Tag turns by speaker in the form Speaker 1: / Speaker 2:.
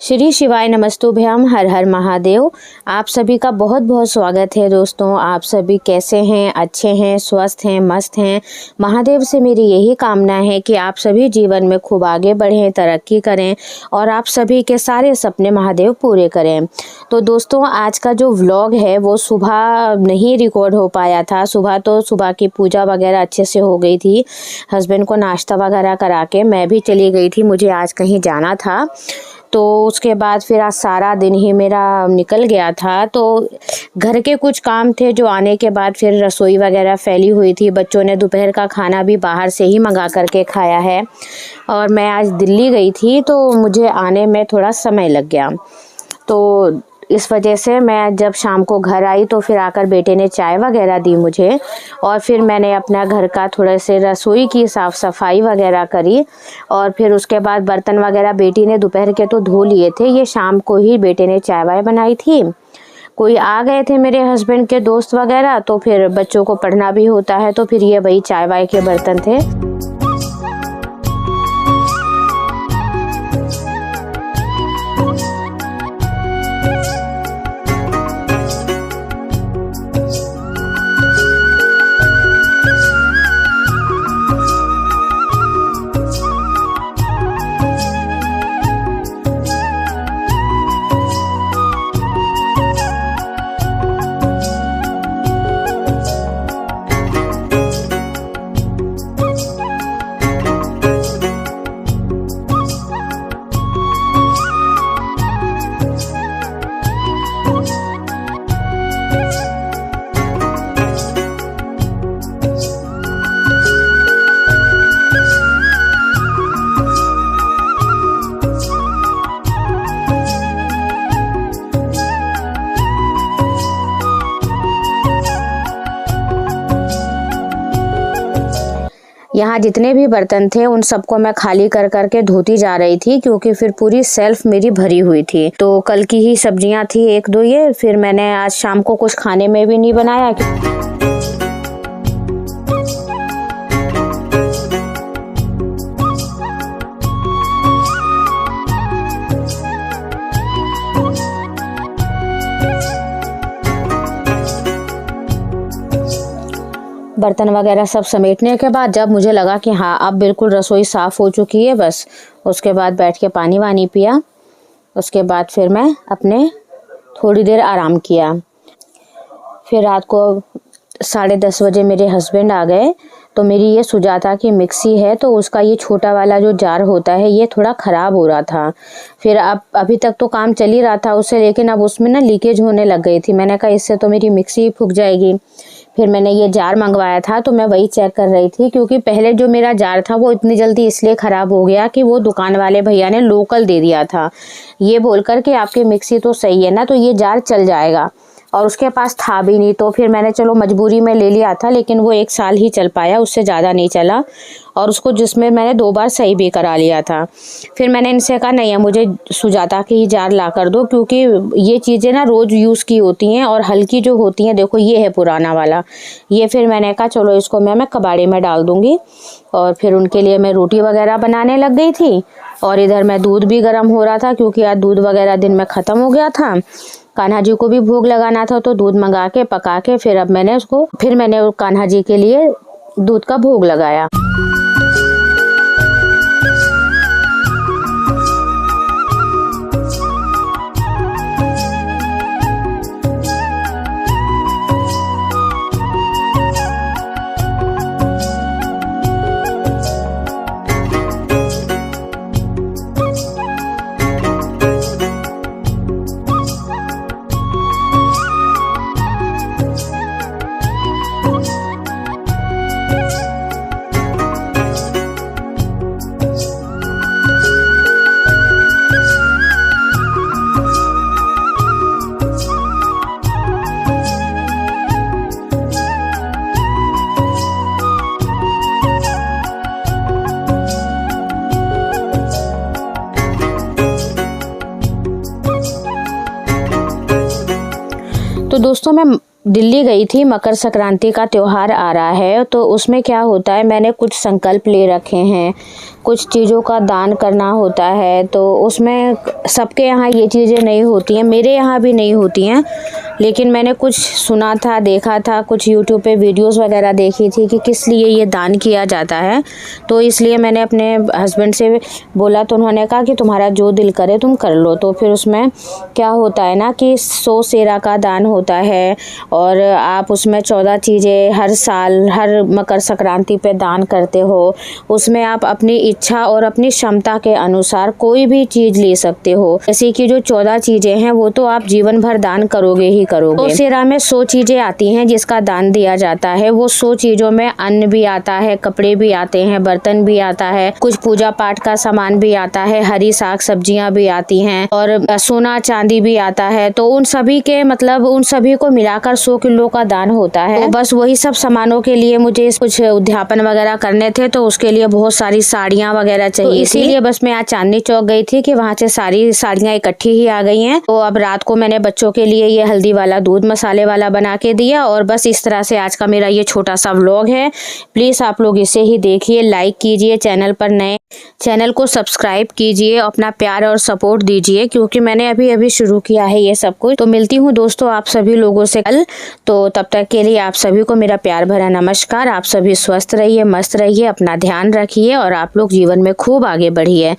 Speaker 1: श्री शिवाय नमस्तुभ्यम, हर हर महादेव। आप सभी का बहुत बहुत स्वागत है दोस्तों। आप सभी कैसे हैं? अच्छे हैं, स्वस्थ हैं, मस्त हैं। महादेव से मेरी यही कामना है कि आप सभी जीवन में खूब आगे बढ़ें, तरक्की करें और आप सभी के सारे सपने महादेव पूरे करें। तो दोस्तों, आज का जो व्लॉग है वो सुबह नहीं रिकॉर्ड हो पाया था। सुबह की पूजा वगैरह अच्छे से हो गई थी। हस्बैंड को नाश्ता वगैरह करा के मैं भी चली गई थी, मुझे आज कहीं जाना था। तो उसके बाद फिर आज सारा दिन ही मेरा निकल गया था। तो घर के कुछ काम थे जो आने के बाद फिर रसोई वगैरह फैली हुई थी। बच्चों ने दोपहर का खाना भी बाहर से ही मंगा करके खाया है और मैं आज दिल्ली गई थी तो मुझे आने में थोड़ा समय लग गया। तो इस वजह से मैं जब शाम को घर आई तो फिर आकर बेटे ने चाय वगैरह दी मुझे और फिर मैंने अपना घर का थोड़े से रसोई की साफ़ सफाई वगैरह करी और फिर उसके बाद बर्तन वगैरह बेटी ने दोपहर के तो धो लिए थे। ये शाम को ही बेटे ने चाय वाय बनाई थी। कोई आ गए थे मेरे हस्बैंड के दोस्त वगैरह, तो फिर बच्चों को पढ़ना भी होता है, तो फिर ये वही चाय वाय के बर्तन थे। यहाँ जितने भी बर्तन थे उन सबको मैं खाली कर करके धोती जा रही थी, क्योंकि फिर पूरी सेल्फ मेरी भरी हुई थी। तो कल की ही सब्जियां थी एक दो, ये फिर मैंने आज शाम को कुछ खाने में भी नहीं बनाया। बर्तन वगैरह सब समेटने के बाद जब मुझे लगा कि हाँ अब बिल्कुल रसोई साफ़ हो चुकी है, बस उसके बाद बैठ के पानी वानी पिया। उसके बाद फिर मैं अपने थोड़ी देर आराम किया। फिर रात को 10:30 बजे मेरे हस्बैंड आ गए। तो मेरी ये सुजाता की मिक्सी है, तो उसका ये छोटा वाला जो जार होता है ये थोड़ा ख़राब हो रहा था। फिर अब अभी तक तो काम चल ही रहा था उससे, लेकिन अब उसमें ना लीकेज होने लग गई थी। मैंने कहा इससे तो मेरी मिक्सी ही फूक जाएगी। फिर मैंने ये जार मंगवाया था, तो मैं वही चेक कर रही थी, क्योंकि पहले जो मेरा जार था वो इतनी जल्दी इसलिए ख़राब हो गया कि वो दुकान वाले भैया ने लोकल दे दिया था, ये बोलकर कि आपकी मिक्सी तो सही है ना, तो ये जार चल जाएगा। और उसके पास था भी नहीं, तो फिर मैंने चलो मजबूरी में ले लिया था, लेकिन वो 1 साल ही चल पाया, उससे ज़्यादा नहीं चला। और उसको जिसमें मैंने 2 बार सही भी करा लिया था। फिर मैंने इनसे कहा नहीं, मुझे सुजाता की ही जार ला कर दो, क्योंकि ये चीज़ें ना रोज़ यूज़ की होती हैं और हल्की जो होती हैं, देखो ये है पुराना वाला ये। फिर मैंने कहा चलो इसको मैं कबाड़े में डाल दूँगी। और फिर उनके लिए मैं रोटी वगैरह बनाने लग गई थी और इधर मैं दूध भी गर्म हो रहा था, क्योंकि आज दूध वगैरह दिन में ख़त्म हो गया था। कान्हा जी को भी भोग लगाना था, तो दूध मंगा के पका के फिर मैंने कान्हा जी के लिए दूध का भोग लगाया। तो दोस्तों, मैं दिल्ली गई थी, मकर संक्रांति का त्योहार आ रहा है, तो उसमें क्या होता है, मैंने कुछ संकल्प ले रखे हैं, कुछ चीज़ों का दान करना होता है। तो उसमें सबके यहाँ ये चीज़ें नहीं होती हैं, मेरे यहाँ भी नहीं होती हैं, लेकिन मैंने कुछ सुना था, देखा था, कुछ यूट्यूब पे वीडियोस वगैरह देखी थी कि किस लिए ये दान किया जाता है। तो इसलिए मैंने अपने हस्बैंड से बोला, तो उन्होंने कहा कि तुम्हारा जो दिल करे तुम कर लो। तो फिर उसमें क्या होता है ना कि 100 सेरा का दान होता है, और आप उसमें 14 चीज़ें हर साल हर मकर संक्रांति पे दान करते हो। उसमें आप अपनी इच्छा और अपनी क्षमता के अनुसार कोई भी चीज़ ले सकते हो। जैसे कि जो 14 चीज़ें हैं वो तो आप जीवन भर दान करोगे ही करोगे। तो सेरा में 100 चीज़ें आती हैं जिसका दान दिया जाता है। वो 100 चीज़ों में अन्न भी आता है, कपड़े भी आते हैं, बर्तन भी आता है, कुछ पूजा पाठ का सामान भी आता है, हरी साग सब्जियां भी आती हैं, और सोना चांदी भी आता है। तो उन सभी के मतलब उन सभी को मिलाकर 100 किलो का दान होता है। तो बस वही सब सामानों के लिए मुझे कुछ उद्यापन वगैरह करने थे, तो उसके लिए बहुत सारी साड़ियाँ वगैरह चाहिए। तो इसीलिए बस मैं आज चांदनी चौक गई थी कि वहाँ से सारी साड़ियाँ इकट्ठी ही आ गई हैं। तो अब रात को मैंने बच्चों के लिए ये हल्दी वाला दूध मसाले वाला बना के दिया। और बस इस तरह से आज का मेरा ये छोटा सा व्लॉग है। प्लीज़ आप लोग इसे ही देखिए, लाइक कीजिए, चैनल पर नए चैनल को सब्सक्राइब कीजिए, अपना प्यार और सपोर्ट दीजिए, क्योंकि मैंने अभी अभी शुरू किया है ये सब कुछ। तो मिलती हूँ दोस्तों आप सभी लोगों से कल। तो तब तक के लिए आप सभी को मेरा प्यार भरा नमस्कार। आप सभी स्वस्थ रहिए, मस्त रहिए, अपना ध्यान रखिए, और आप लोग जीवन में खूब आगे बढ़िए।